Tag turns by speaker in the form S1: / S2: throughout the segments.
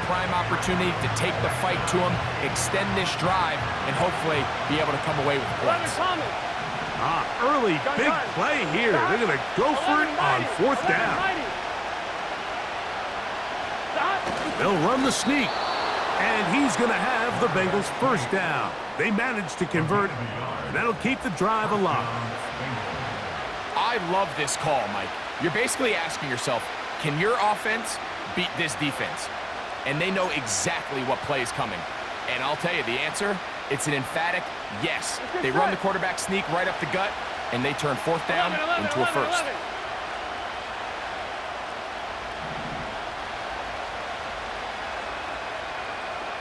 S1: prime opportunity to take the fight to him, extend this drive, and hopefully be able to come away with points.
S2: Early big play here. They're going to go for it on 4th down. They'll run the sneak, and he's going to have the Bengals 1st down. They managed to convert, and that'll keep the drive alive.
S1: I love this call, Mike. You're basically asking yourself, can your offense beat this defense? And they know exactly what play is coming. And I'll tell you the answer, it's an emphatic yes. They run the quarterback sneak right up the gut, and they turn 4th down into a 1st.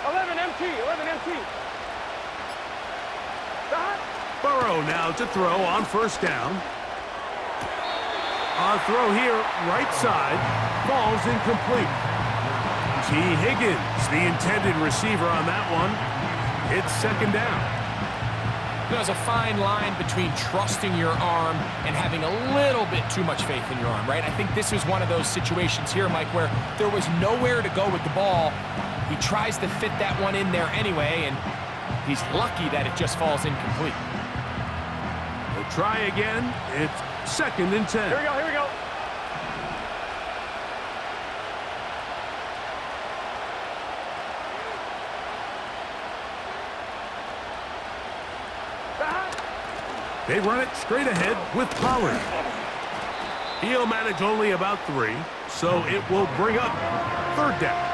S3: 11 MT.
S2: Burrow now to throw on 1st down. A throw here, right side, falls incomplete. T. Higgins, the intended receiver on that one. It's 2nd down.
S1: There's a fine line between trusting your arm and having a little bit too much faith in your arm, right? I think this is one of those situations here, Mike, where there was nowhere to go with the ball. He tries to fit that one in there anyway, and he's lucky that it just falls incomplete.
S2: We'll try again. It's 2nd and 10.
S3: Here we go.
S2: They run it straight ahead with Pollard. He'll manage only about 3, so it will bring up 3rd down.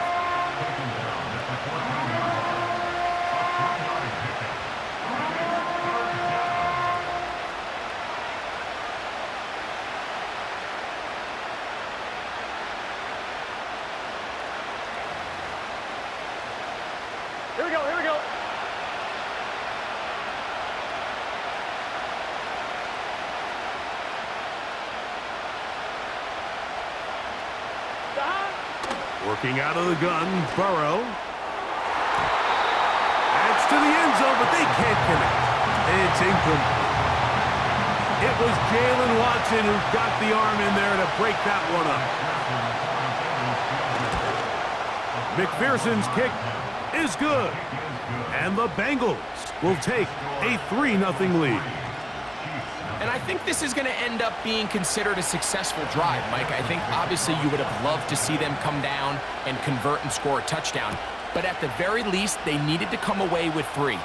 S3: Here we go.
S2: Working out of the gun, Burrow. That's to the end zone, but they can't connect. It's incomplete. It was Jalen Watson who got the arm in there to break that one up. McPherson's kick is good. And the Bengals will take a 3-0 lead.
S1: And I think this is going to end up being considered a successful drive, Mike. I think obviously you would have loved to see them come down and convert and score a touchdown. But at the very least, they needed to come away with 3.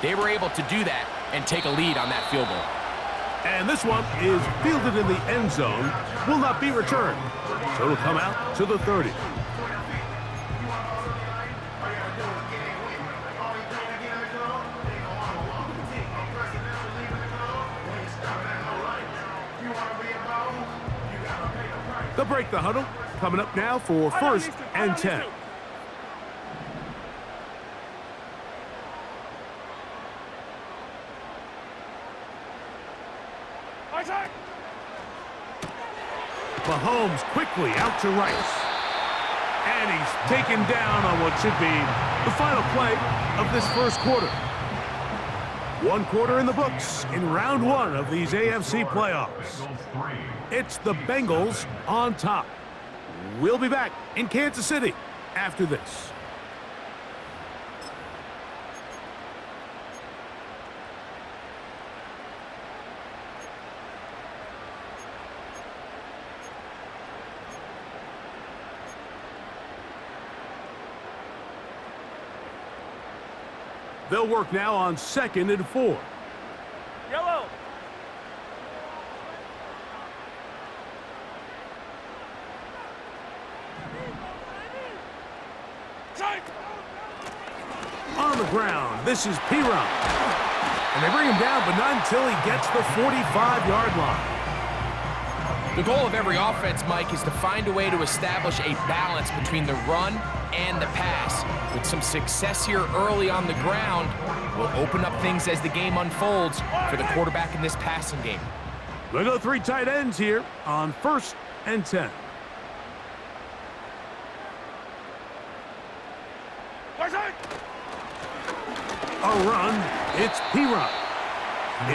S1: They were able to do that and take a lead on that field goal.
S2: And this one is fielded in the end zone, will not be returned. So it'll come out to the 30. They'll break the huddle. Coming up now for 1st and 10. Mahomes quickly out to Rice. And he's taken down on what should be the final play of this 1st quarter. 1 quarter in the books in round 1 of these AFC playoffs. It's the Bengals on top. We'll be back in Kansas City after this. They'll work now on 2nd and 4.
S3: Yellow.
S2: On the ground, this is P-Ron. And they bring him down, but not until he gets the 45-yard line.
S1: The goal of every offense, Mike, is to find a way to establish a balance between the run and the pass. With some success here early on the ground, will open up things as the game unfolds for the quarterback in this passing game.
S2: We'll go 3 tight ends here on 1st and 10. A run, it's P-Ron.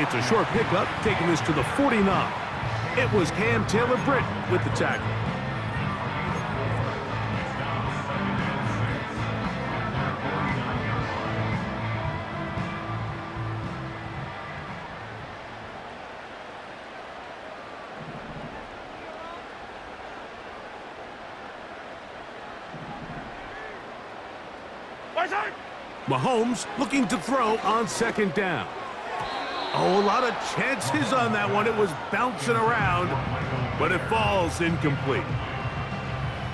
S2: It's a short pickup, taking this to the 49. It was Cam Taylor-Britt with the tackle. Mahomes looking to throw on second down. Oh, a lot of chances on that one. It was bouncing around, but it falls incomplete.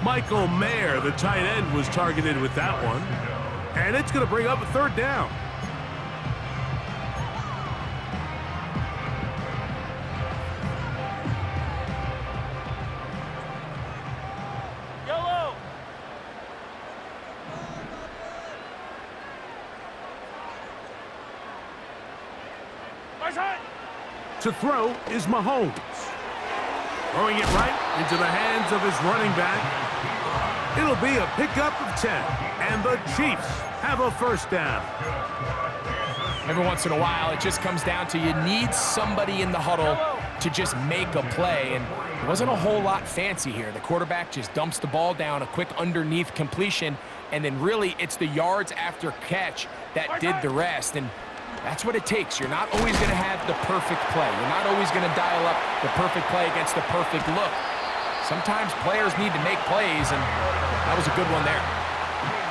S2: Michael Mayer, the tight end, was targeted with that one. And it's going to bring up a third down.
S3: Yellow.
S2: To throw is Mahomes. Throwing it right into the hands of his running back. It'll be a pickup of 10, and the Chiefs have a first down.
S1: Every once in a while, it just comes down to you need somebody in the huddle to just make a play, and it wasn't a whole lot fancy here. The quarterback just dumps the ball down, a quick underneath completion, and then really it's the yards after catch that did the rest, and that's what it takes. You're not always going to have the perfect play. You're not always going to dial up the perfect play against the perfect look. Sometimes players need to make plays, and that was a good one there.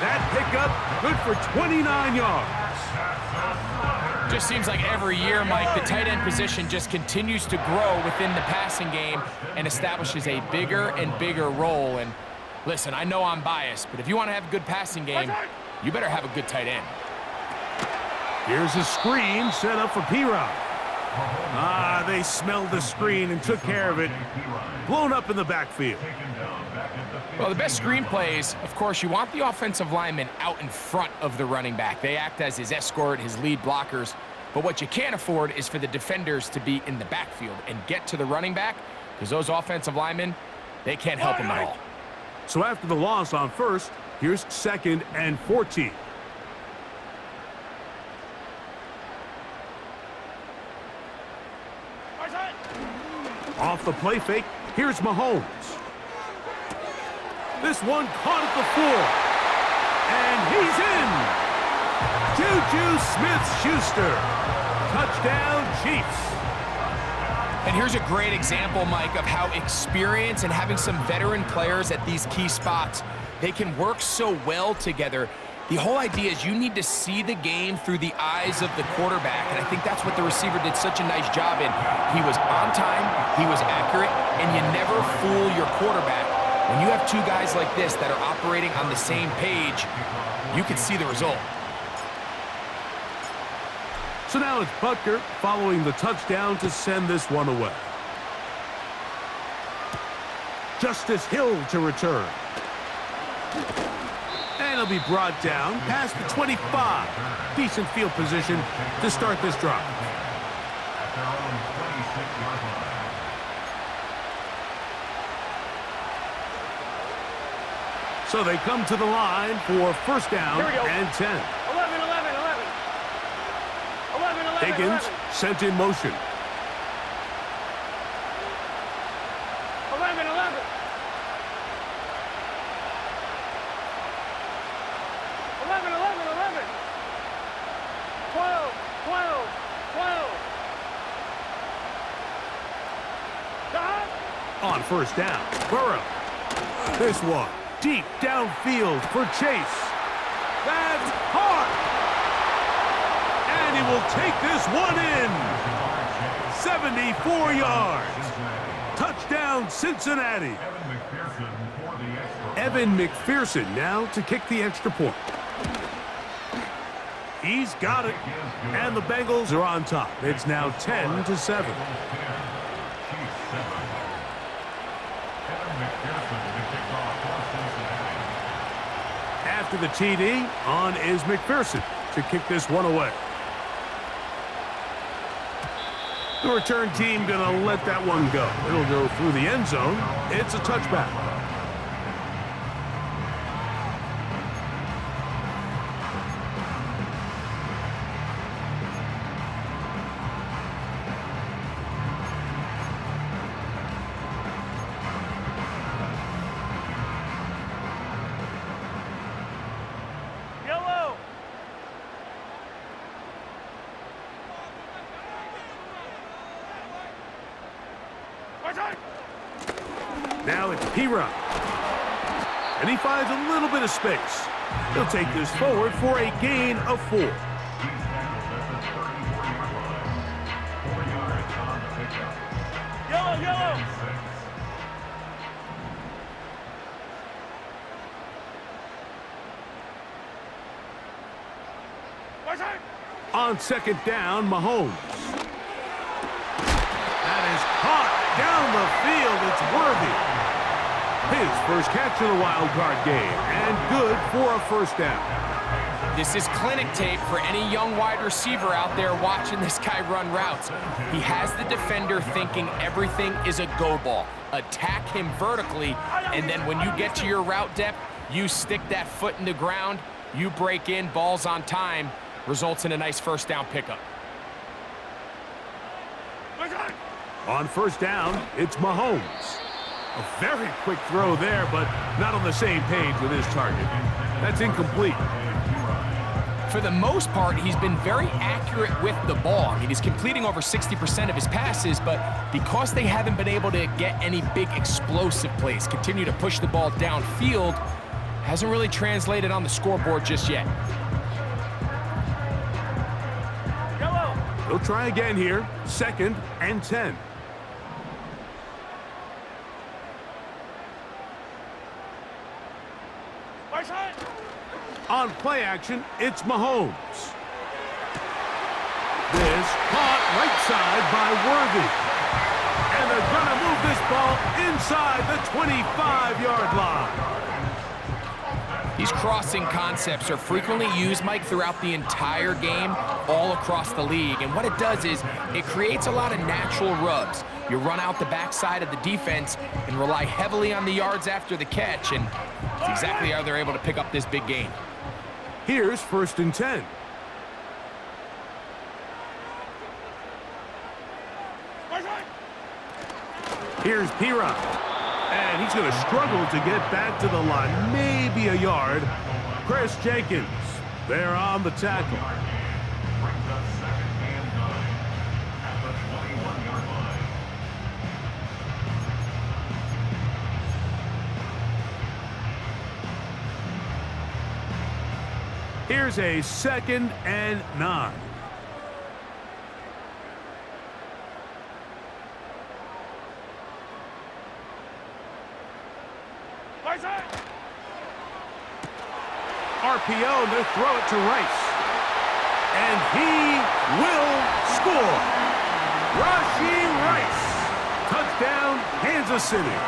S2: That pickup, good for 29 yards.
S1: Just seems like every year, Mike, the tight end position just continues to grow within the passing game and establishes a bigger and bigger role. And listen, I know I'm biased, but if you want to have a good passing game, you better have a good tight end.
S2: Here's a screen set up for P-Rod. They smelled the screen and took care of it. Blown up in the backfield.
S1: Well, the best screen plays, of course, you want the offensive lineman out in front of the running back. They act as his escort, his lead blockers. But what you can't afford is for the defenders to be in the backfield and get to the running back, because those offensive linemen, they can't help him at all.
S2: So after the loss on first, here's 2nd and 14. Off the play fake, here's Mahomes. This one caught at the floor. And he's in. Juju Smith-Schuster. Touchdown, Chiefs.
S1: And here's a great example, Mike, of how experience and having some veteran players at these key spots, they can work so well together. The whole idea is you need to see the game through the eyes of the quarterback, and I think that's what the receiver did such a nice job in. He was on time, he was accurate, and you never fool your quarterback. When you have two guys like this that are operating on the same page, you can see the result.
S2: So now it's Butker following the touchdown to send this one away. Justice Hill to return. And he'll be brought down past the 25. Decent field position to start this drive. So they come to the line for first down and 10.
S3: 11.
S2: Higgins sent in motion.
S3: 11. 12.
S2: On first down, Burrow. This one deep downfield for Chase. That's hard. And he will take this one in. 74 yards. Touchdown, Cincinnati. Evan McPherson now to kick the extra point. He's got it. And the Bengals are on top. It's now 10-7. After the TD, on is McPherson to kick this one away. The return team gonna let that one go. It'll go through the end zone. It's a touchback.
S3: Yellow.
S2: Now it's P-Rod. and he finds a little bit of space. He'll take this forward for a gain of 4.
S3: Yellow, yellow.
S2: On second down, Mahomes. That is caught down the field. It's Worthy. His first catch of the wild card game, and good for a first down.
S1: This is clinic tape for any young wide receiver out there watching this guy run routes. He has the defender thinking everything is a go ball. Attack him vertically, and then when you get to your route depth, you stick that foot in the ground, you break in, ball's on time, results in a nice first down pickup.
S2: On first down, it's Mahomes. A very quick throw there, but not on the same page with his target. That's incomplete.
S1: For the most part, he's been very accurate with the ball. I mean, he's completing over 60% of his passes, but because they haven't been able to get any big explosive plays, continue to push the ball downfield, hasn't really translated on the scoreboard just yet.
S2: He'll try again here. 2nd and 10. On play action, it's Mahomes. This caught right side by Worthy. And they're going to move this ball inside the 25-yard line.
S1: These crossing concepts are frequently used, Mike, throughout the entire game, all across the league. And what it does is it creates a lot of natural rubs. You run out the backside of the defense and rely heavily on the yards after the catch, and it's exactly how they're able to pick up this big gain.
S2: Here's 1st and 10. Here's Piran. And he's going to struggle to get back to the line. Maybe a yard. Chris Jenkins there on the tackle. Here's a 2nd and 9. RPO, and they'll throw it to Rice. And he will score. Rashee Rice. Touchdown, Kansas City.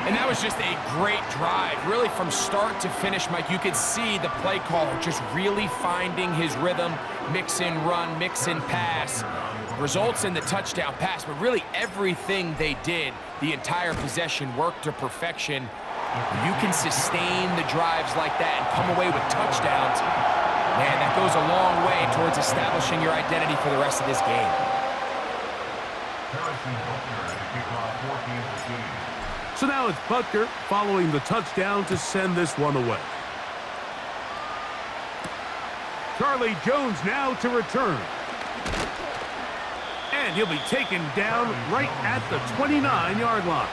S1: And that was just a great drive. Really, from start to finish, Mike, you could see the play caller just really finding his rhythm, mix and run, mix and pass. Results in the touchdown pass, but really everything they did, the entire possession worked to perfection. When you can sustain the drives like that and come away with touchdowns, man, that goes a long way towards establishing your identity for the rest of this game.
S2: So now it's Butker following the touchdown to send this one away. Charlie Jones now to return. And he'll be taken down right at the 29-yard line.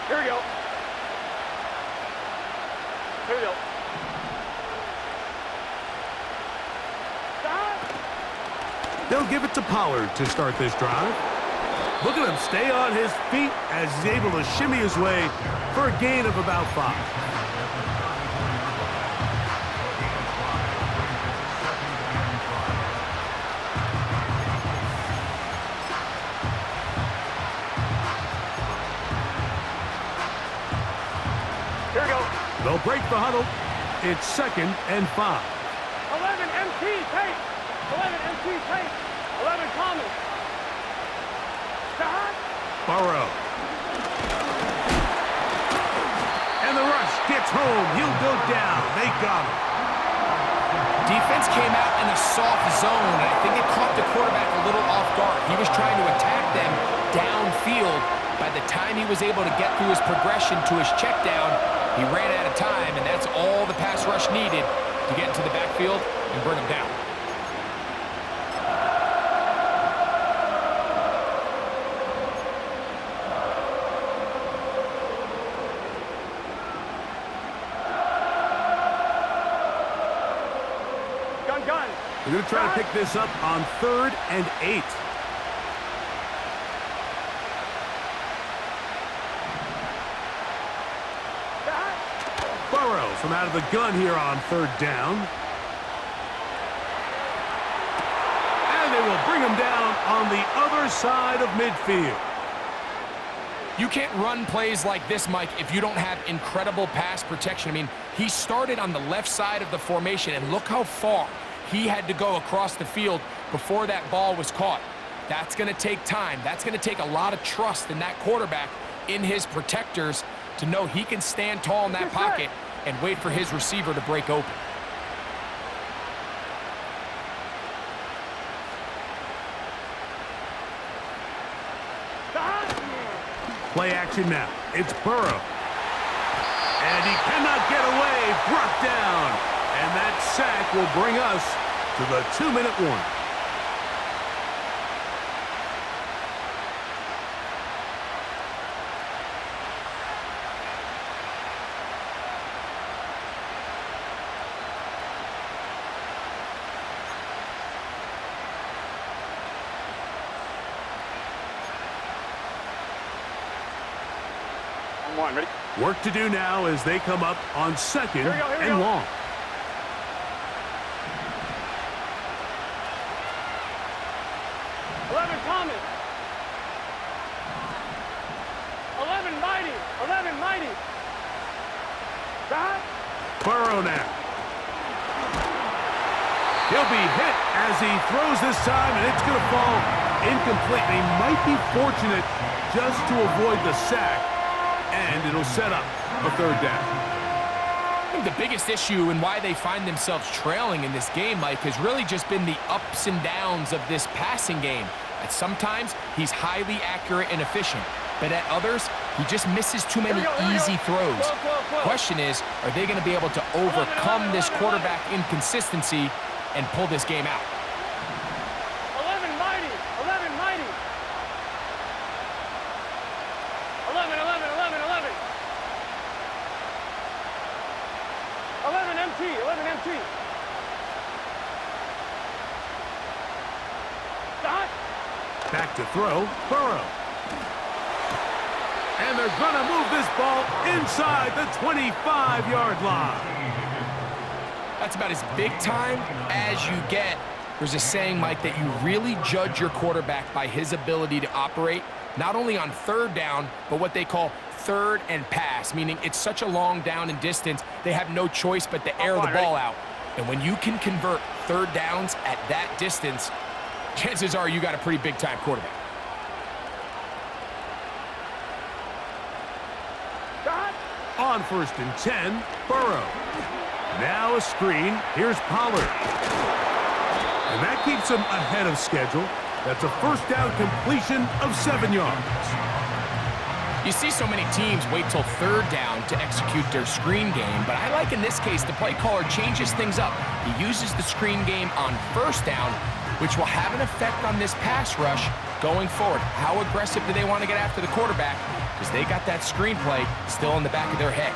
S3: Here we go. Here we go.
S2: They'll give it to Pollard to start this drive. Look at him stay on his feet as he's able to shimmy his way for a gain of about 5. They'll break the huddle. It's 2nd and 5.
S3: 11 MT tape. 11 MT tape. 11 common.
S2: Burrow. And the rush gets home. He'll go down. They got him.
S1: Defense came out in a soft zone, and I think it caught the quarterback a little off guard. He was trying to attack them downfield. By the time he was able to get through his progression to his check down, he ran out of time, and that's all the pass rush needed to get into the backfield and bring him down.
S2: We're going to try to pick this up on 3rd and 8. Burrow from out of the gun here on 3rd down. And they will bring him down on the other side of midfield.
S1: You can't run plays like this, Mike, if you don't have incredible pass protection. I mean, he started on the left side of the formation, and look how far he had to go across the field before that ball was caught. That's going to take time. That's going to take a lot of trust in that quarterback, in his protectors, to know he can stand tall in that pocket and wait for his receiver to break open.
S2: Play action now. It's Burrow. And he cannot get away. Brought down. And that sack will bring us to the 2-minute warning.
S3: Ready?
S2: Work to do now as they come up on 2nd and long.
S3: Thomas. 11 mighty. 11 mighty. Back.
S2: Burrow now. He'll be hit as he throws this time, and it's going to fall incomplete. They might be fortunate just to avoid the sack, and it'll set up a 3rd down.
S1: I think the biggest issue and why they find themselves trailing in this game, Mike, has really just been the ups and downs of this passing game. At sometimes, he's highly accurate and efficient, but at others, he just misses too many easy throws. Question is, are they going to be able to overcome this quarterback inconsistency and pull this game out?
S3: 11 mighty. 11 mighty. 11, 11, 11, 11. 11 MT. 11 MT. Dot.
S2: Back to throw, Burrow. And they're going to move this ball inside the 25-yard line.
S1: That's about as big time as you get. There's a saying, Mike, that you really judge your quarterback by his ability to operate, not only on 3rd down, but what they call 3rd and pass, meaning it's such a long down and distance, they have no choice but to air the ball out. And when you can convert 3rd downs at that distance, chances are you got a pretty big-time quarterback.
S2: On 1st and 10, Burrow. Now a screen. Here's Pollard. And that keeps him ahead of schedule. That's a 1st down completion of 7 yards.
S1: You see so many teams wait till 3rd down to execute their screen game, but I like in this case the play caller changes things up. He uses the screen game on 1st down, which will have an effect on this pass rush going forward. How aggressive do they want to get after the quarterback? Because they got that screenplay still in the back of their head.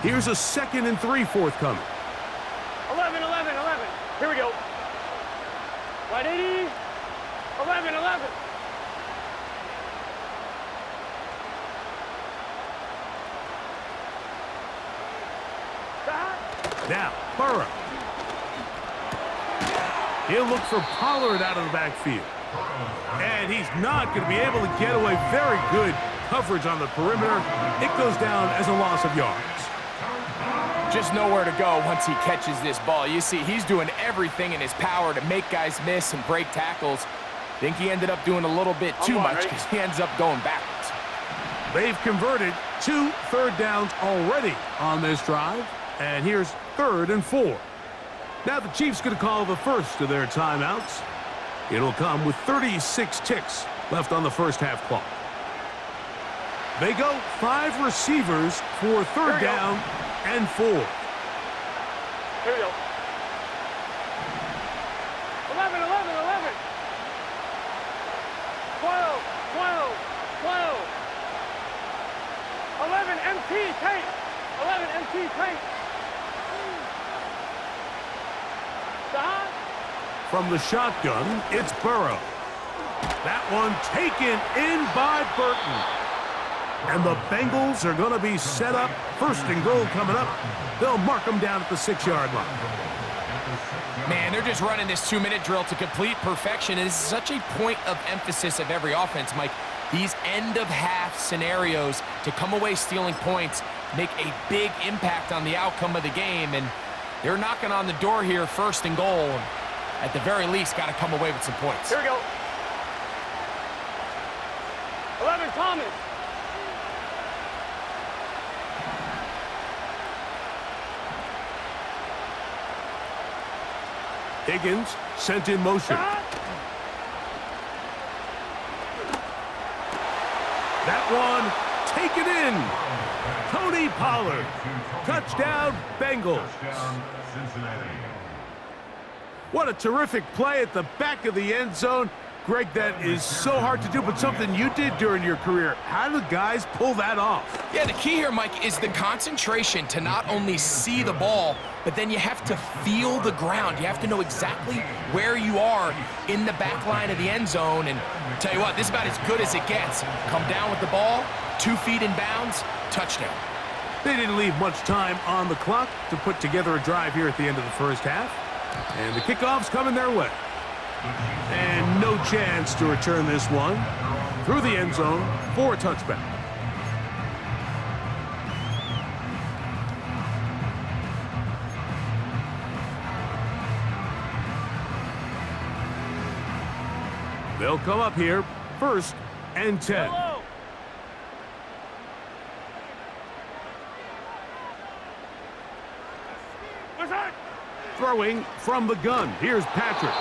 S2: Here's a 2nd and 3 forthcoming.
S3: 11, 11, 11. Here we go. Right 80. 11, 11.
S2: Now, Burrow. He'll look for Pollard out of the backfield. And he's not going to be able to get away. Very good coverage on the perimeter. It goes down as a loss of yards.
S1: Just nowhere to go once he catches this ball. You see, he's doing everything in his power to make guys miss and break tackles. I think he ended up doing a little bit too much because he ends up going backwards.
S2: They've converted 2 third downs already on this drive, and here's 3rd and 4. Now the Chiefs going to call the first of their timeouts. It'll come with 36 ticks left on the first half clock. They go 5 receivers for 3rd down and 4.
S3: Here we go. 11, 11, 11. 12, 12, 12. 11 MT tape. 11 MT tape. Stop.
S2: From the shotgun, it's Burrow. That one taken in by Burton. And the Bengals are going to be set up. 1st and goal coming up. They'll mark them down at the 6-yard line.
S1: Man, they're just running this 2-minute drill to complete perfection. And it's such a point of emphasis of every offense, Mike. These end-of-half scenarios to come away stealing points make a big impact on the outcome of the game. And they're knocking on the door here, 1st and goal. At the very least, got to come away with some points.
S3: Here we go. 11 Thomas.
S2: Higgins sent in motion. That one taken in. Tony Pollard. Touchdown, Bengals. What a terrific play at the back of the end zone. Greg, that is so hard to do, but something you did during your career. How do guys pull that off?
S1: Yeah, the key here, Mike, is the concentration to not only see the ball, but then you have to feel the ground. You have to know exactly where you are in the back line of the end zone. And tell you what, this is about as good as it gets. Come down with the ball, 2 feet in bounds, touchdown.
S2: They didn't leave much time on the clock to put together a drive here at the end of the first half. And the kickoff's coming their way. And no chance to return this one through the end zone for a touchback. They'll come up here, 1st and 10.
S3: Hello. What's that?
S2: Throwing from the gun. Here's Patrick.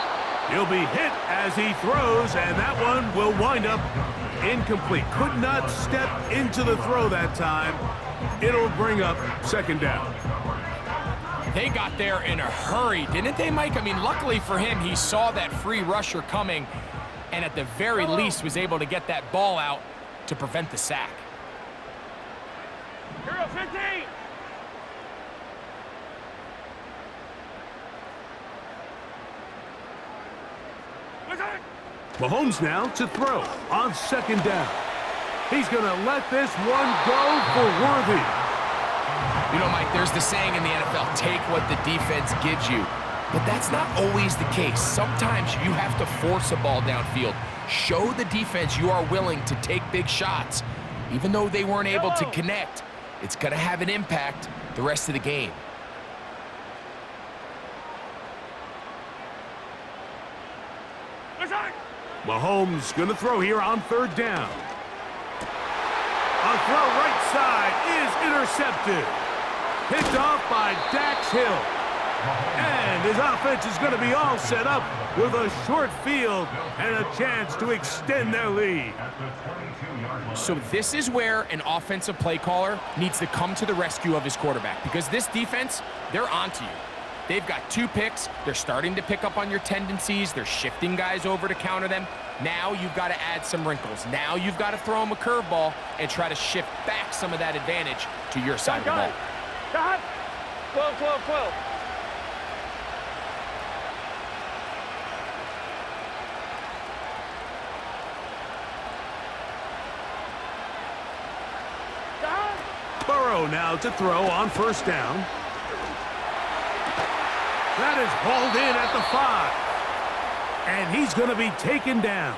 S2: He'll be hit as he throws, and that one will wind up incomplete. Could not step into the throw that time. It'll bring up 2nd down.
S1: They got there in a hurry, didn't they, Mike? I mean, luckily for him, he saw that free rusher coming, and at the very least was able to get that ball out to prevent the sack.
S3: Hero 15.
S2: Mahomes now to throw on 2nd down. He's going to let this one go for Worthy.
S1: You know, Mike, there's the saying in the NFL, take what the defense gives you. But that's not always the case. Sometimes you have to force a ball downfield. Show the defense you are willing to take big shots. Even though they weren't able to connect, it's going to have an impact the rest of the game.
S2: Mahomes going to throw here on 3rd down. A throw right side is intercepted. Picked off by Dax Hill. And his offense is going to be all set up with a short field and a chance to extend their lead.
S1: So this is where an offensive play caller needs to come to the rescue of his quarterback, because this defense, they're onto you. They've got 2 picks. They're starting to pick up on your tendencies. They're shifting guys over to counter them. Now you've got to add some wrinkles. Now you've got to throw them a curveball and try to shift back some of that advantage to your side of the ball.
S3: Got 12, 12, 12.
S2: Burrow now to throw on 1st down. That is hauled in at the 5. And he's going to be taken down.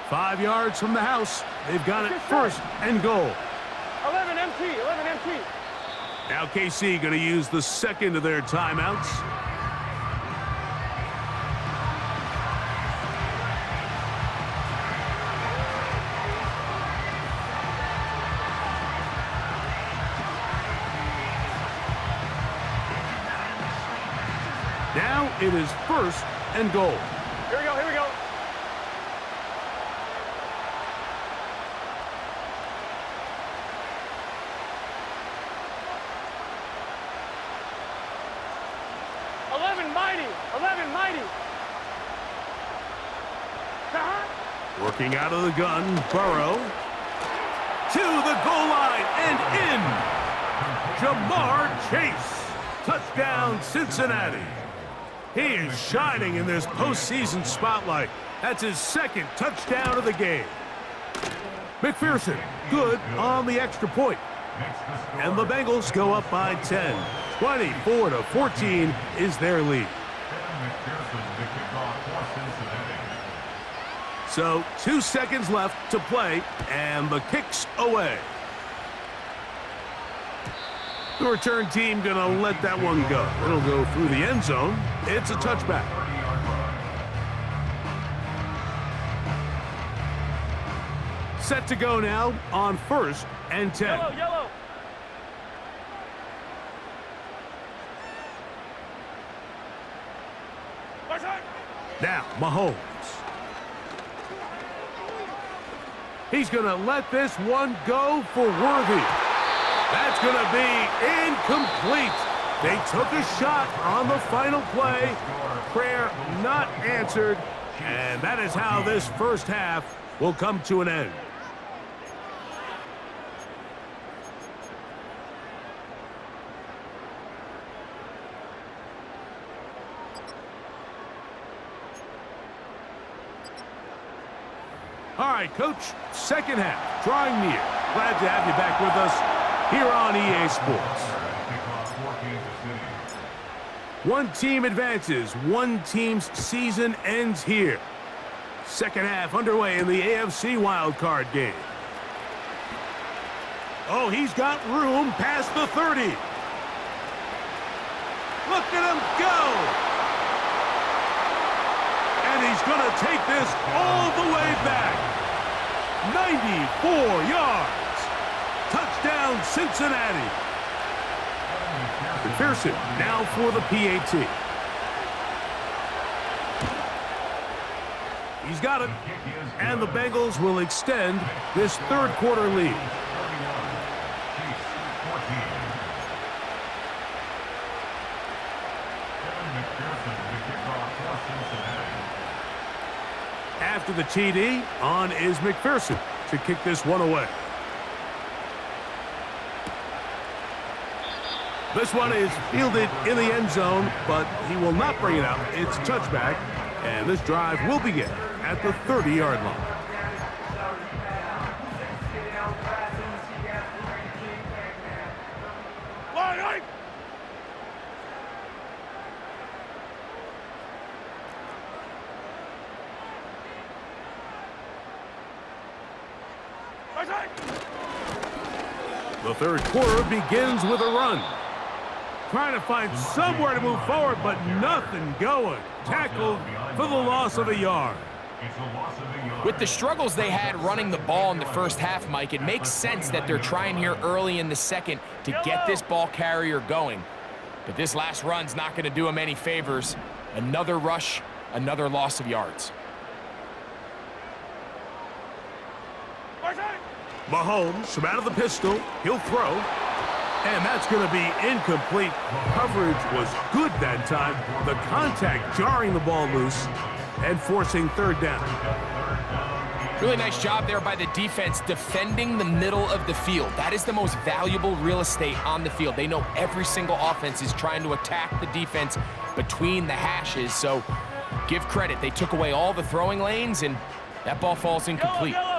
S2: 5 yards from the house. They've got it first and goal.
S3: 11 MT, 11 MT.
S2: Now KC going to use the second of their timeouts. Now it is first and goal.
S3: Here we go, here we go. Mighty.
S2: Working out of the gun, Burrow. To the goal line and in. Jamar Chase. Touchdown, Cincinnati. He is shining in this postseason spotlight. That's his second touchdown of the game. McPherson, good on the extra point. And the Bengals go up by 10. 24-14 is their lead. So 2 seconds left to play, and the kick's away. The return team gonna let that one go. It'll go through the end zone. It's a touchback. Set to go now on 1st and 10.
S3: Yellow.
S2: Now, Mahomes. He's going to let this one go for Worthy. That's going to be incomplete. They took a shot on the final play. Prayer not answered. And that is how this first half will come to an end. All right, Coach, second half, drawing near. Glad to have you back with us here on EA Sports. One team advances, one team's season ends here. Second half underway in the AFC WildCard game. Oh, he's got room past the 30. Look at him go! And he's going to take this all the way back. 94 yards. Touchdown, Cincinnati. McPherson now for the PAT. He's got it. And the Bengals will extend this third quarter lead. After the TD, on is McPherson to kick this one away. This one is fielded in the end zone, but he will not bring it out. It's a touchback, and this drive will begin at the 30-yard line. The third quarter begins with a run. Trying to find somewhere to move forward, but nothing going. Tackled for the loss of a yard.
S1: With the struggles they had running the ball in the first half, Mike, it makes sense that they're trying here early in the second to get this ball carrier going. But this last run's not going to do him any favors. Another rush, another loss of yards.
S2: Mahomes from out of the pistol. He'll throw. And that's going to be incomplete. Coverage was good that time. The contact jarring the ball loose and forcing third down.
S1: Really nice job there by the defense defending the middle of the field. That is the most valuable real estate on the field. They know every single offense is trying to attack the defense between the hashes. So give credit. They took away all the throwing lanes, and that ball falls incomplete.
S3: Yellow.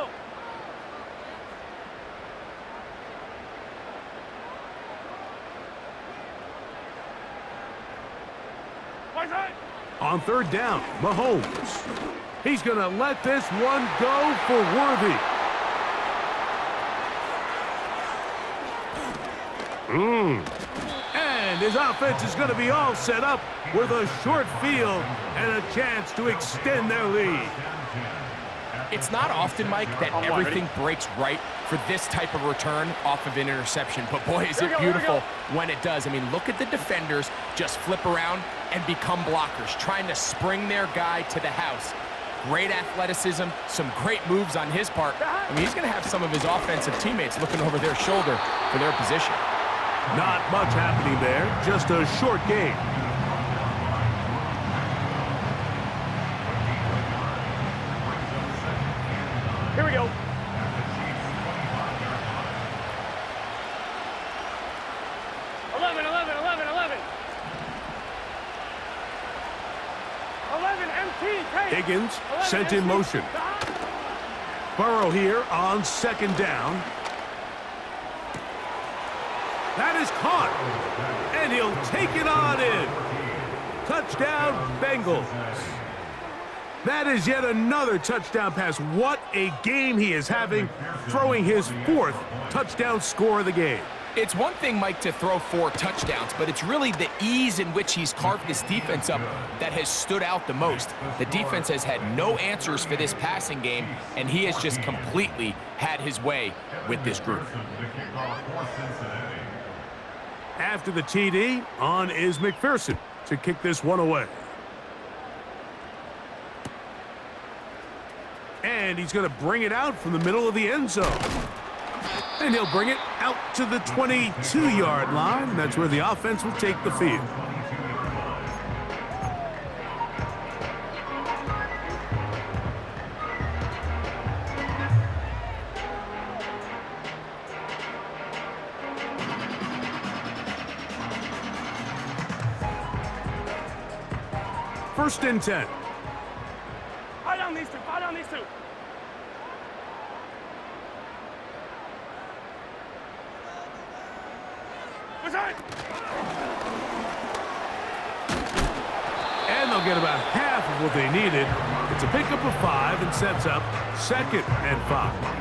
S2: On third down, Mahomes. He's going to let this one go for Worthy. And his offense is going to be all set up with a short field and a chance to extend their lead.
S1: It's not often, Mike, that everything breaks right for this type of return off of an interception. But, boy, is it beautiful when it does. I mean, look at the defenders just flip around and become blockers, trying to spring their guy to the house. Great athleticism, some great moves on his part. I mean, he's going to have some of his offensive teammates looking over their shoulder for their position.
S2: Not much happening there, just a short game.
S3: Here we go.
S2: Higgins sent in motion. Burrow here on second down. That is caught, and he'll take it on in. Touchdown, Bengals. That is yet another touchdown pass. What a game he is having, throwing his 4th touchdown score of the game.
S1: It's one thing, Mike, to throw 4 touchdowns, but it's really the ease in which he's carved this defense up that has stood out the most. The defense has had no answers for this passing game, and he has just completely had his way with this group.
S2: After the TD, on is McPherson to kick this one away. And he's going to bring it out from the middle of the end zone. And he'll bring it out to the 22-yard line. That's where the offense will take the field. First and 10.
S3: Fire down these two. Fire down these two.
S2: And they'll get about half of what they needed. It's a pickup of 5 and sets up 2nd and 5.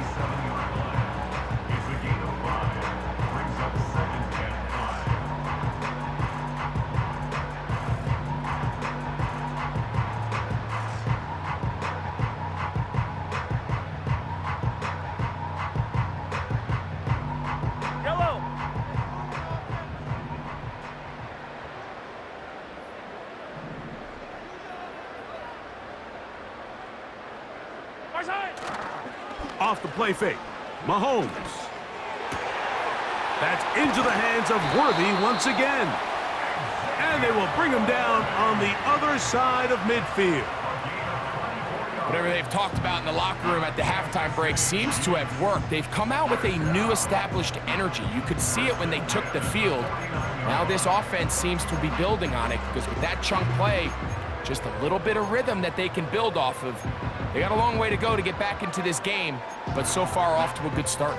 S2: Off the play fake. Mahomes. That's into the hands of Worthy once again. And they will bring him down on the other side of midfield.
S1: Whatever they've talked about in the locker room at the halftime break seems to have worked. They've come out with a new established energy. You could see it when they took the field. Now this offense seems to be building on it because with that chunk play, just a little bit of rhythm that they can build off of. They got a long way to go to get back into this game, but so far off to a good start.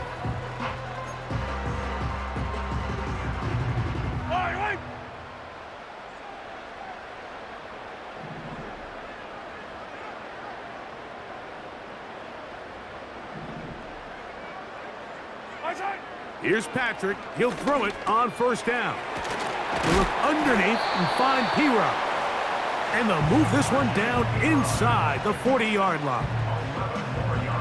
S2: Here's Patrick. He'll throw it on first down. He'll look underneath and find P-Rob. And they'll move this one down inside the 40-yard line.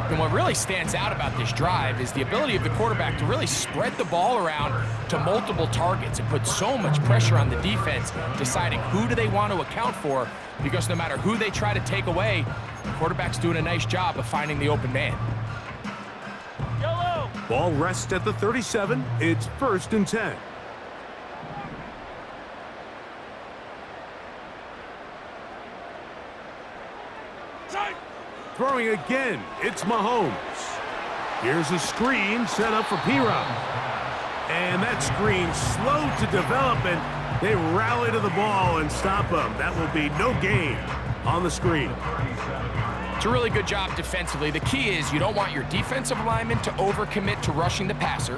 S1: And what really stands out about this drive is the ability of the quarterback to really spread the ball around to multiple targets and put so much pressure on the defense, deciding who do they want to account for, because no matter who they try to take away, the quarterback's doing a nice job of finding the open man.
S3: Yellow.
S2: Ball rests at the 37. It's 1st and 10. Throwing again, it's Mahomes. Here's a screen set up for P-Rob. And that screen slow to develop, and they rally to the ball and stop him. That will be no gain on the screen.
S1: It's a really good job defensively. The key is you don't want your defensive linemen to overcommit to rushing the passer,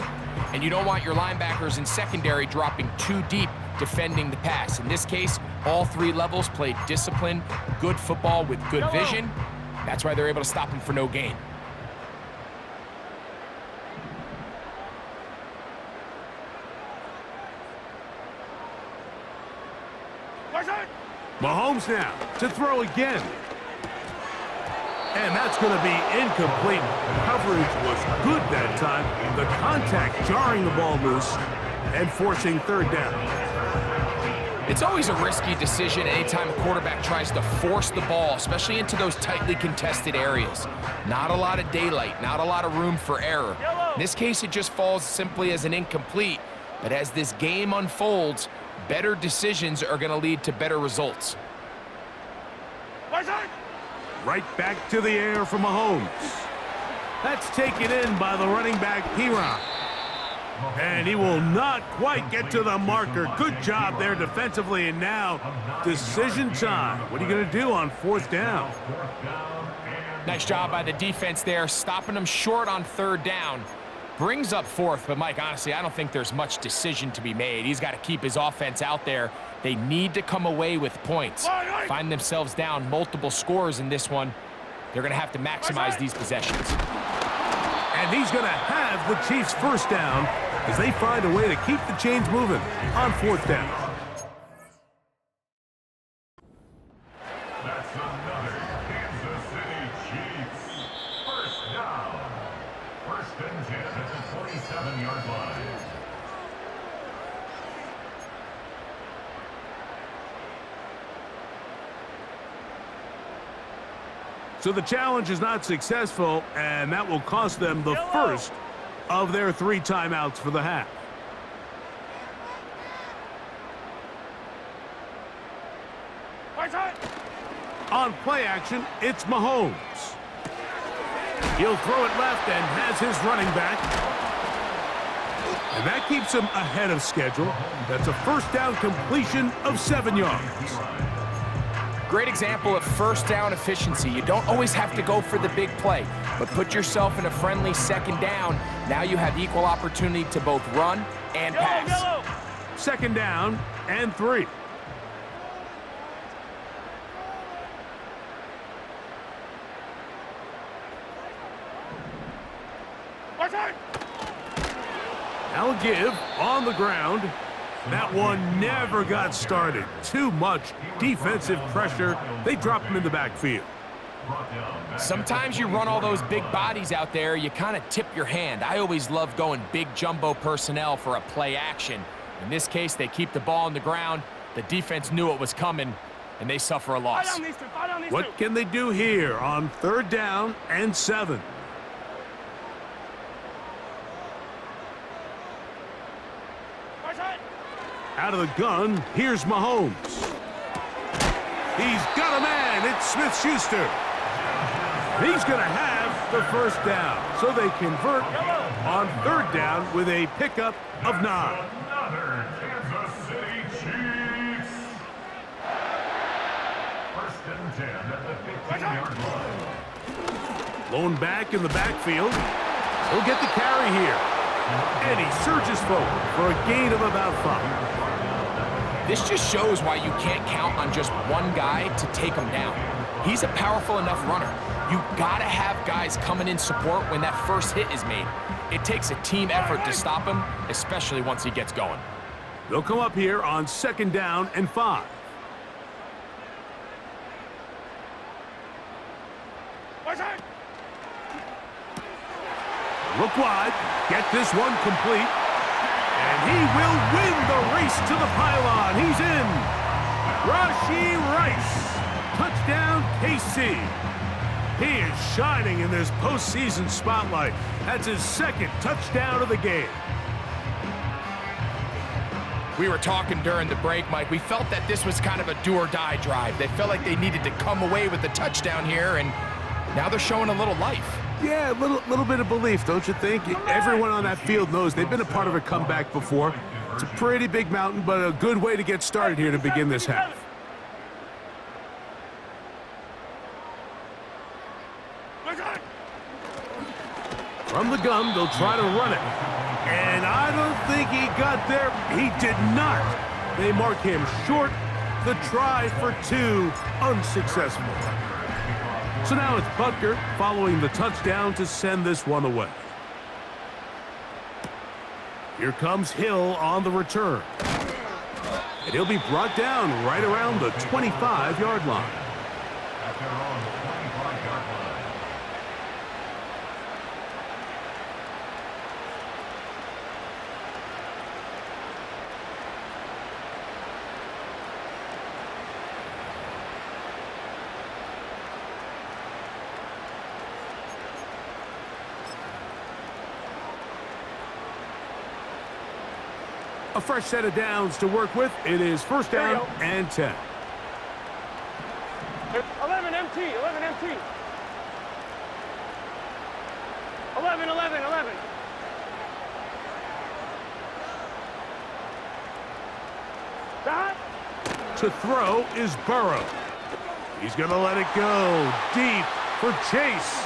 S1: and you don't want your linebackers in secondary dropping too deep defending the pass. In this case, all 3 levels played disciplined, good football with good vision, That's why they're able to stop him for no gain.
S2: Mahomes now to throw again. And that's going to be incomplete. Coverage was good that time. The contact jarring the ball loose and forcing third down.
S1: It's always a risky decision anytime a quarterback tries to force the ball, especially into those tightly contested areas. Not a lot of daylight, not a lot of room for error. In this case, it just falls simply as an incomplete. But as this game unfolds, better decisions are going to lead to better results.
S2: Right back to the air for Mahomes. That's taken in by the running back, Piron. And he will not quite get to the marker. Good job there defensively, and now decision time. What are you going to do on fourth down?
S1: Nice job by the defense there, stopping them short on third down. Brings up fourth, but Mike, honestly, I don't think there's much decision to be made. He's got to keep his offense out there. They need to come away with points. Find themselves down multiple scores in this one. They're going to have to maximize these possessions.
S2: And he's going to have the Chiefs' first down as they find a way to keep the chains moving on fourth down.
S4: That's another Kansas City Chiefs first down. First and 10 at the 27-yard line.
S2: So the challenge is not successful, and that will cost them the first of their 3 timeouts for the half. On play action, it's Mahomes. He'll throw it left and has his running back. And that keeps him ahead of schedule. That's a first down completion of 7 yards.
S1: Great example of first down efficiency. You don't always have to go for the big play, but put yourself in a friendly second down. Now you have equal opportunity to both run and pass.
S2: Second down and 3. Now a give on the ground. That one never got started. Too much defensive pressure. They dropped him in the backfield.
S1: Sometimes you run all those big bodies out there, you kind of tip your hand. I always love going big jumbo personnel for a play action. In this case, they keep the ball on the ground. The defense knew it was coming, and they suffer a loss.
S2: What can they do here on third down and 7? Out of the gun, here's Mahomes. He's got a man. It's Smith-Schuster. He's going to have the first down. So they convert on third down with a pickup of 9.
S4: Another Kansas City Chiefs. First and 10 at the 15-yard line.
S2: Lone back in the backfield. He'll get the carry here. And he surges forward for a gain of about 5.
S1: This just shows why you can't count on just one guy to take him down. He's a powerful enough runner. You gotta have guys coming in support when that first hit is made. It takes a team effort to stop him, especially once he gets going.
S2: They'll come up here on second down and 5. Look wide, get this one complete, and he will win the race to the pylon. He's in. Rashee Rice, touchdown KC. He is shining in this postseason spotlight. That's his second touchdown of the game.
S1: We were talking during the break, Mike. We felt that this was kind of a do-or-die drive. They felt like they needed to come away with the touchdown here, and now they're showing a little life.
S2: Yeah, a little bit of belief, don't you think? Everyone on that field knows they've been a part of a comeback before. It's a pretty big mountain, but a good way to get started here to begin this half. From the gun, they'll try to run it. And I don't think he got there. He did not. They mark him short. The try for 2, unsuccessful. So now it's Butker following the touchdown to send this one away. Here comes Hill on the return. And he'll be brought down right around the 25-yard line.
S4: At their own 25-yard line.
S2: A fresh set of downs to work with. It is first down and 10.
S3: 11 MT, 11 MT. 11, 11, 11. Stop.
S2: To throw is Burrow. He's going to let it go deep for Chase.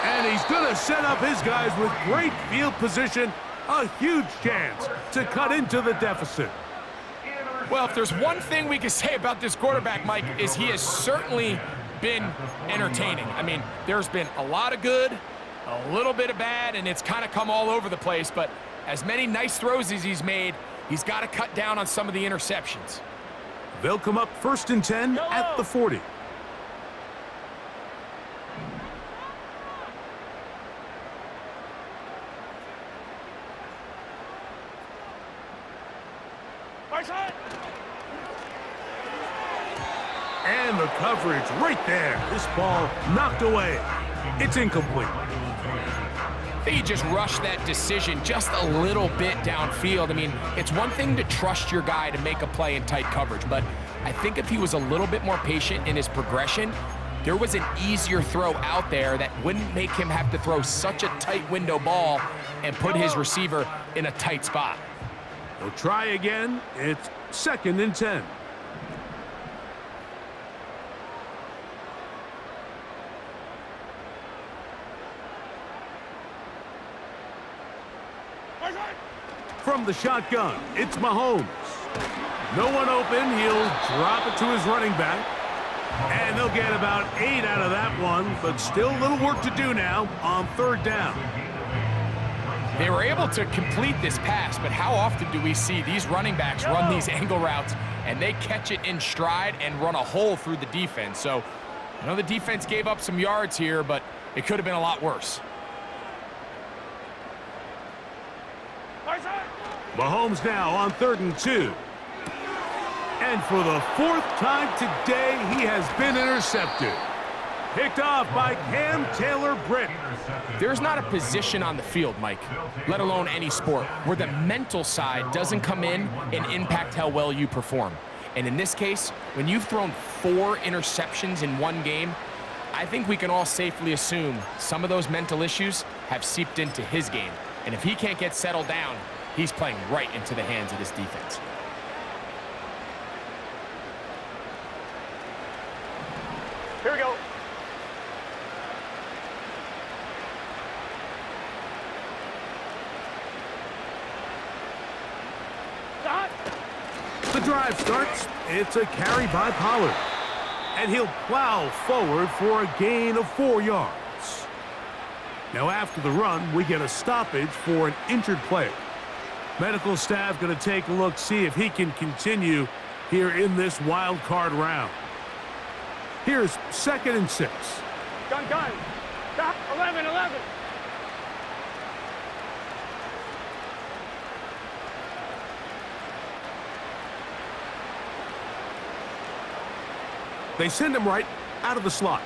S2: And he's going to set up his guys with great field position. A huge chance to cut into the deficit.
S1: Well, if there's one thing we can say about this quarterback, Mike, is he has certainly been entertaining. I mean, there's been a lot of good, a little bit of bad, and it's kind of come all over the place. But as many nice throws as he's made, he's got to cut down on some of the interceptions.
S2: They'll come up first and 10 at the 40. And the coverage right there. This ball knocked away. It's incomplete.
S1: I think he just rushed that decision just a little bit downfield. I mean, it's one thing to trust your guy to make a play in tight coverage, but I think if he was a little bit more patient in his progression, there was an easier throw out there that wouldn't make him have to throw such a tight window ball and put his receiver in a tight spot.
S2: They'll try again. It's second and 10. From the shotgun, it's Mahomes. No one open. He'll drop it to his running back. And they'll get about 8 out of that one, but still a little work to do now on third down.
S1: They were able to complete this pass, but how often do we see these running backs run these angle routes and they catch it in stride and run a hole through the defense? So I know the defense gave up some yards here, but it could have been a lot worse.
S2: Mahomes now on third and 2. And for the 4th time today, he has been intercepted. Picked off by Cam Taylor-Britt.
S1: There's not a position on the field, Mike, let alone any sport, where the mental side doesn't come in and impact how well you perform. And in this case, when you've thrown 4 interceptions in one game, I think we can all safely assume some of those mental issues have seeped into his game. And if he can't get settled down, he's playing right into the hands of this defense.
S3: Here we go. Stop.
S2: The drive starts. It's a carry by Pollard. And he'll plow forward for a gain of 4 yards. Now after the run, we get a stoppage for an injured player. Medical staff going to take a look, see if he can continue here in this wild card round. Here's second and 6.
S3: Gun. Stop. 11, 11.
S2: They send him right out of the slot.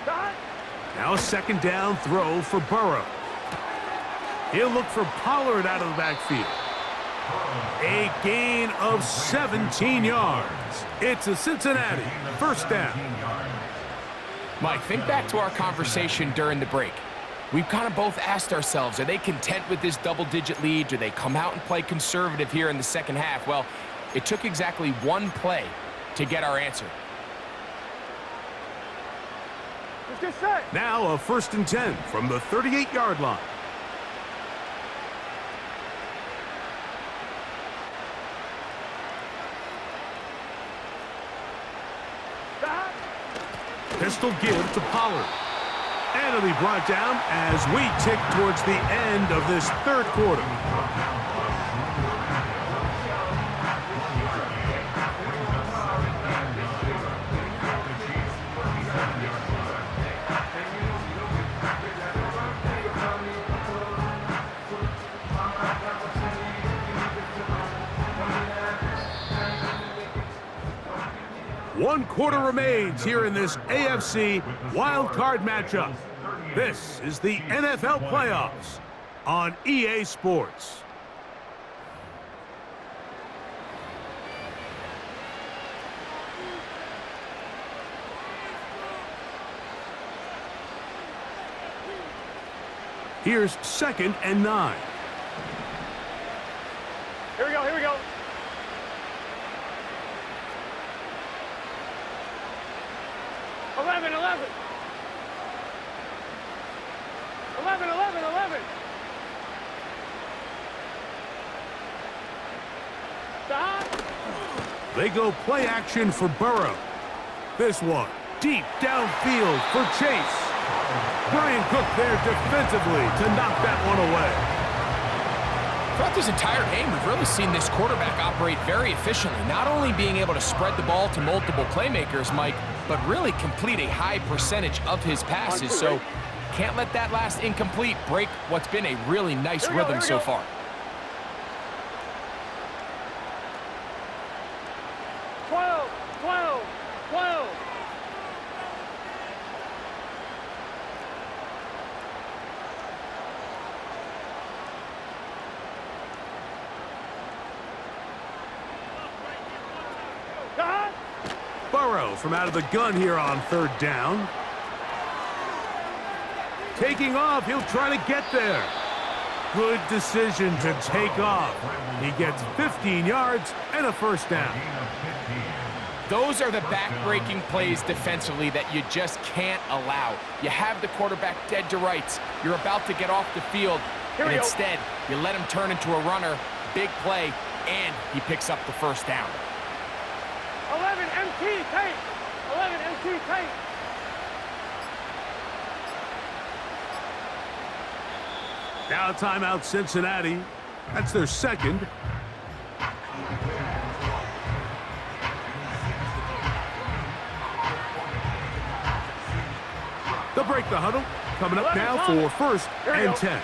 S3: Stop.
S2: Now a second down throw for Burrow. He'll look for Pollard out of the backfield. A gain of 17 yards. It's a Cincinnati first down.
S1: Mike, think back to our conversation during the break. We've kind of both asked ourselves, are they content with this double-digit lead? Do they come out and play conservative here in the second half? Well, it took exactly one play to get our answer.
S3: Let's get set.
S2: Now a first and 10 from the 38-yard line. Pistol give to Pollard. And it'll be brought down as we tick towards the end of this third quarter. One quarter remains here in this AFC wildcard matchup. This is the NFL playoffs on EA Sports. Here's 2nd and 9.
S3: Here we go, here we go. Eleven. 11.
S2: They go play action for Burrow. This one deep downfield for Chase. Brian Cook there defensively to knock that one away.
S1: Throughout this entire game, we've really seen this quarterback operate very efficiently, not only being able to spread the ball to multiple playmakers, Mike, but really complete a high percentage of his passes. So can't let that last incomplete break what's been a really nice rhythm so far.
S2: Burrow from out of the gun here on 3rd down. Taking off, he'll try to get there. Good decision to take off. He gets 15 yards and a 1st down.
S1: Those are the back-breaking plays defensively that you just can't allow. You have the quarterback dead to rights. You're about to get off the field, and instead, you let him turn into a runner, big play, and he picks up the 1st down.
S3: 11 MT tight. 11 MT tight.
S2: Now timeout Cincinnati. That's their 2nd. They'll break the huddle. Coming up now for 1st and 10.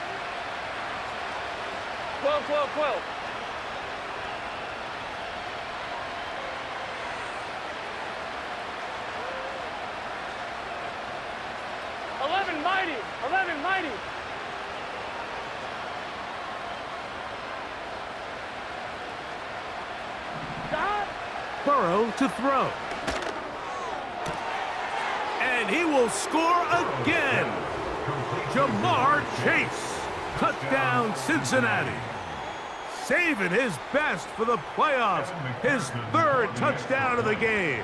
S3: 12. 11 mighty.
S2: Burrow to throw. And he will score again. Jamar Chase. Touchdown Cincinnati. Saving his best for the playoffs. His 3rd touchdown of the game.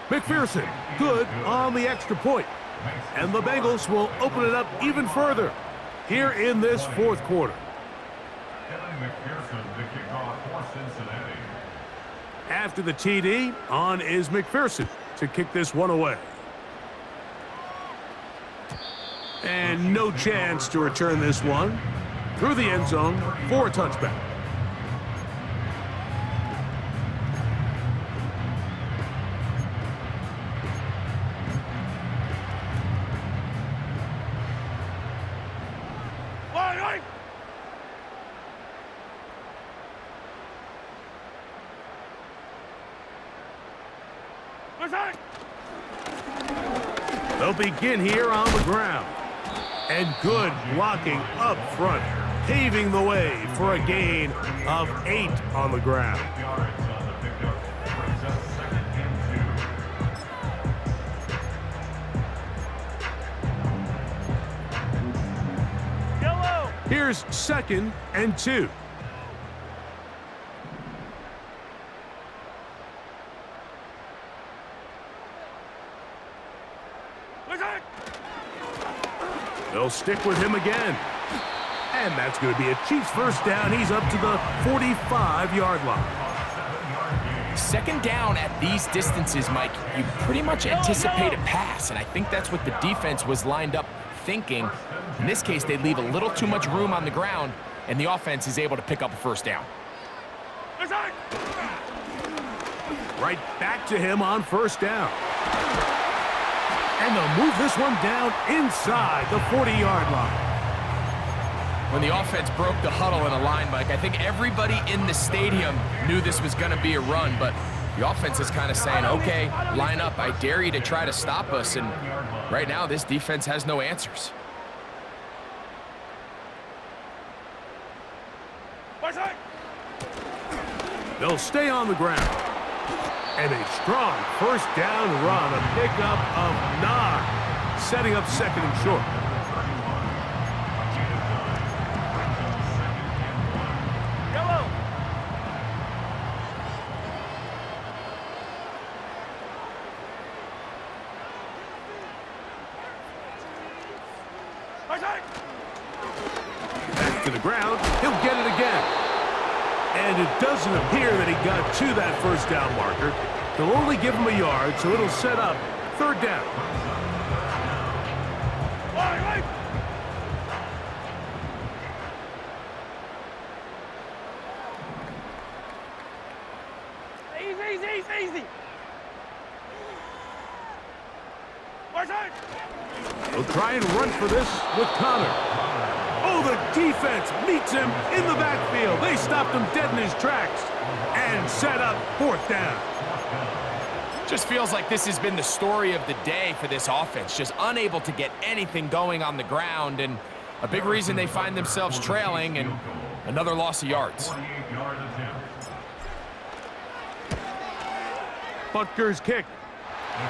S2: McPherson, good on the extra point. And the Bengals will open it up even further here in this 4th quarter.
S4: McPherson to kick off for Cincinnati.
S2: After the TD, on is McPherson to kick this one away. And no chance to return this one through the end zone for a touchback. They'll begin here on the ground. And good blocking up front, paving the way for a gain of 8 on the ground.
S3: Yellow.
S2: Here's 2nd and 2. They'll stick with him again. And that's going to be a Chiefs 1st down. He's up to the 45-yard line.
S1: Second down at these distances, Mike, you pretty much anticipate a pass, and I think that's what the defense was lined up thinking. In this case, they leave a little too much room on the ground, and the offense is able to pick up a first down.
S2: Right back to him on first down. And they'll move this one down inside the 40-yard line.
S1: When the offense broke the huddle in a line, Mike, I think everybody in the stadium knew this was going to be a run, but the offense is kind of saying, okay, line up. I dare you to try to stop us, and right now this defense has no answers.
S2: They'll stay on the ground. And a strong first down run, a pickup of 9, setting up second and short. Back to the ground, he'll get it again. And it doesn't appear that he got to that first down marker. They'll only give him a yard, so it'll set up third down.
S3: Easy.
S2: They'll try and run for this with Connor. Oh, the defense meets him in the backfield. They stopped him dead in his tracks and set up fourth down.
S1: Just feels like this has been the story of the day for this offense, just unable to get anything going on the ground, and a big reason they find themselves trailing and another loss of yards.
S2: Butker's kick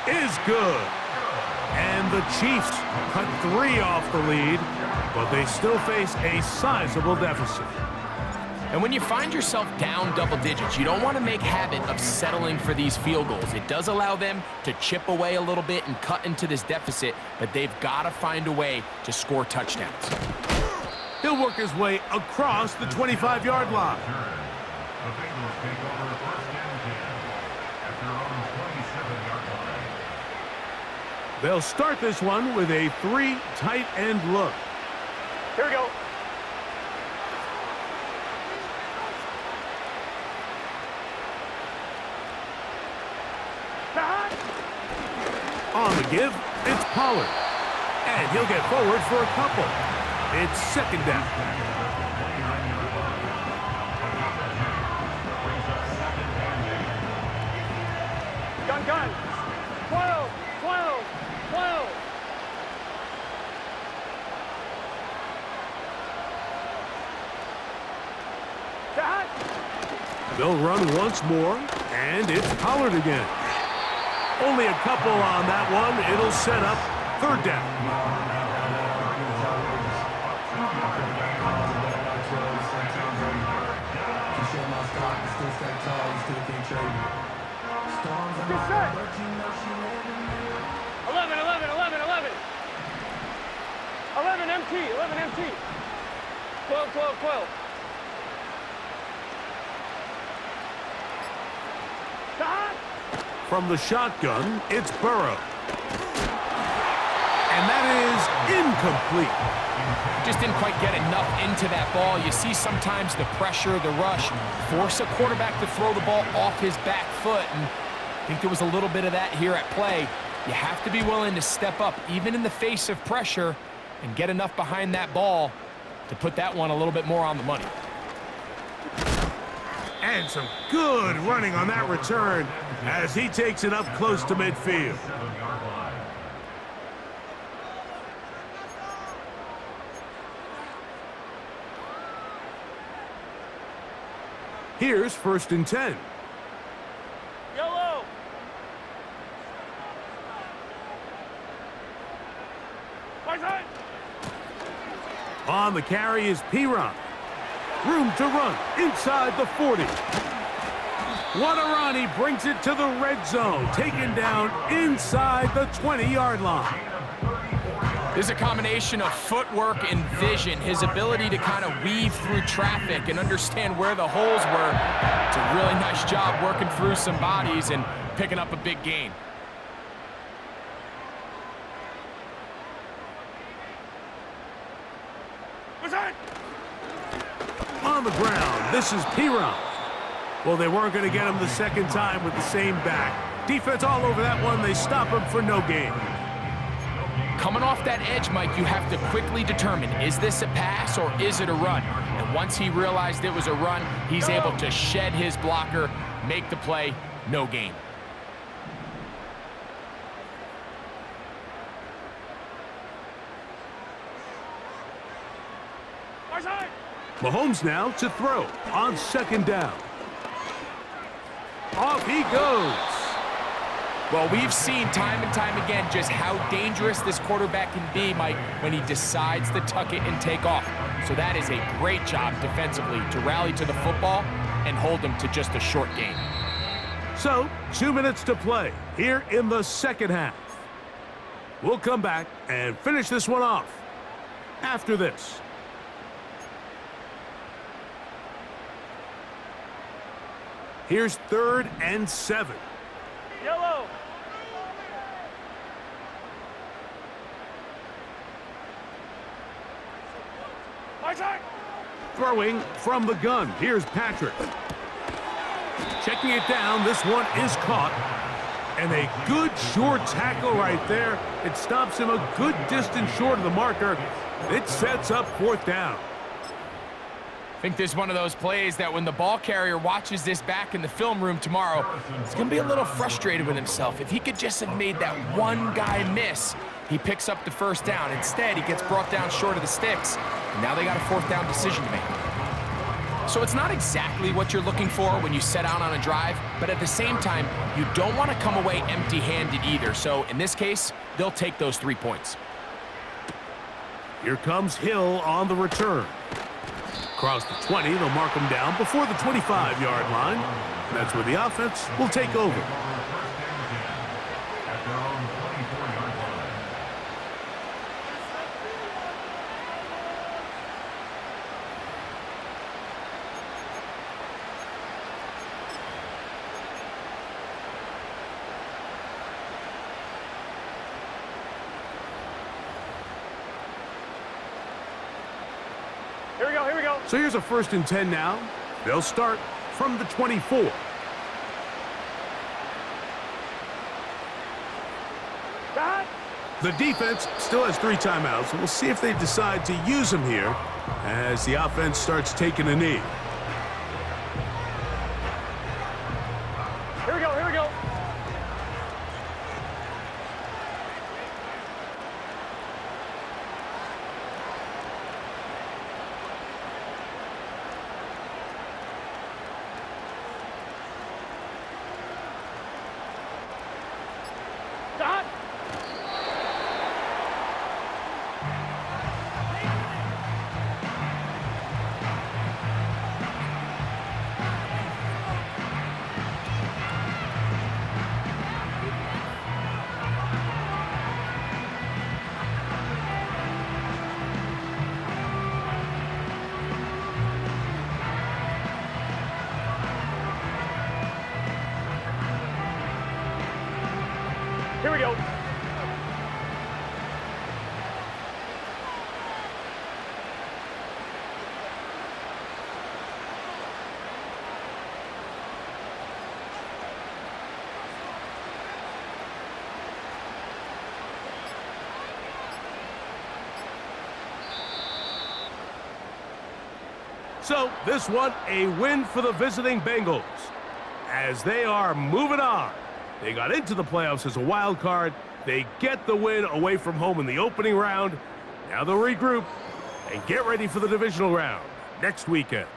S2: is good. And the Chiefs cut 3 off the lead, but they still face a sizable deficit.
S1: And when you find yourself down double digits, you don't want to make habit of settling for these field goals. It does allow them to chip away a little bit and cut into this deficit, but they've got to find a way to score touchdowns.
S2: He'll work his way across the 25-yard line.
S4: The Bengals take over first and 10 at their own 27-yard line.
S2: They'll start this one with a 3 tight end look.
S3: Here we go.
S2: On the give, it's Pollard. And he'll get forward for a couple. It's second down.
S3: Gun. 12.
S2: They'll run once more, and it's Pollard again. Only a couple on that one. It'll set up third down.
S3: Get set. 11 empty. 12.
S2: From the shotgun, it's Burrow. And that is incomplete.
S1: Just didn't quite get enough into that ball. You see sometimes the pressure, the rush, force a quarterback to throw the ball off his back foot, and I think there was a little bit of that here at play. You have to be willing to step up, even in the face of pressure, and get enough behind that ball to put that one a little bit more on the money.
S2: And some good running on that return as he takes it up close to midfield. Here's first and 10.
S3: Yellow.
S2: On the carry is Piron. Room to run inside the 40. What a run. He brings it to the red zone. Taken down inside the 20-yard line.
S1: This is a combination of footwork and vision, his ability to kind of weave through traffic and understand where the holes were. It's a really nice job working through some bodies and picking up a big gain.
S2: On the ground, this is Piron. Well, they weren't going to get him the second time with the same back. Defense all over that one. They stop him for no gain.
S1: Coming off that edge, Mike, you have to quickly determine, is this a pass or is it a run? And once he realized it was a run, he's able to shed his blocker, make the play, no gain.
S2: Mahomes now to throw on second down. Off he goes.
S1: Well, we've seen time and time again just how dangerous this quarterback can be, Mike, when he decides to tuck it and take off. So that is a great job defensively to rally to the football and hold him to just a short gain.
S2: So, 2 minutes to play here in the second half. We'll come back and finish this one off after this. Here's 3rd and 7.
S3: Yellow.
S2: Throwing from the gun. Here's Patrick. Checking it down. This one is caught. And a good short tackle right there. It stops him a good distance short of the marker. It sets up 4th down.
S1: I think this is one of those plays that when the ball carrier watches this back in the film room tomorrow, he's going to be a little frustrated with himself. If he could just have made that one guy miss, he picks up the 1st down. Instead, he gets brought down short of the sticks, and now they got a 4th down decision to make. So it's not exactly what you're looking for when you set out on a drive, but at the same time, you don't want to come away empty-handed either. So in this case, they'll take those 3 points.
S2: Here comes Hill on the return. Across the 20, they'll mark him down before the 25-yard line. And that's where the offense will take over.
S3: Here we go.
S2: So here's a 1st and 10 now. They'll start from the 24. The defense still has 3 timeouts. We'll see if they decide to use them here as the offense starts taking a knee.
S3: Here we go. Here we go.
S2: So this one, a win for the visiting Bengals as they are moving on. They got into the playoffs as a wild card. They get the win away from home in the opening round. Now they'll regroup and get ready for the divisional round next weekend.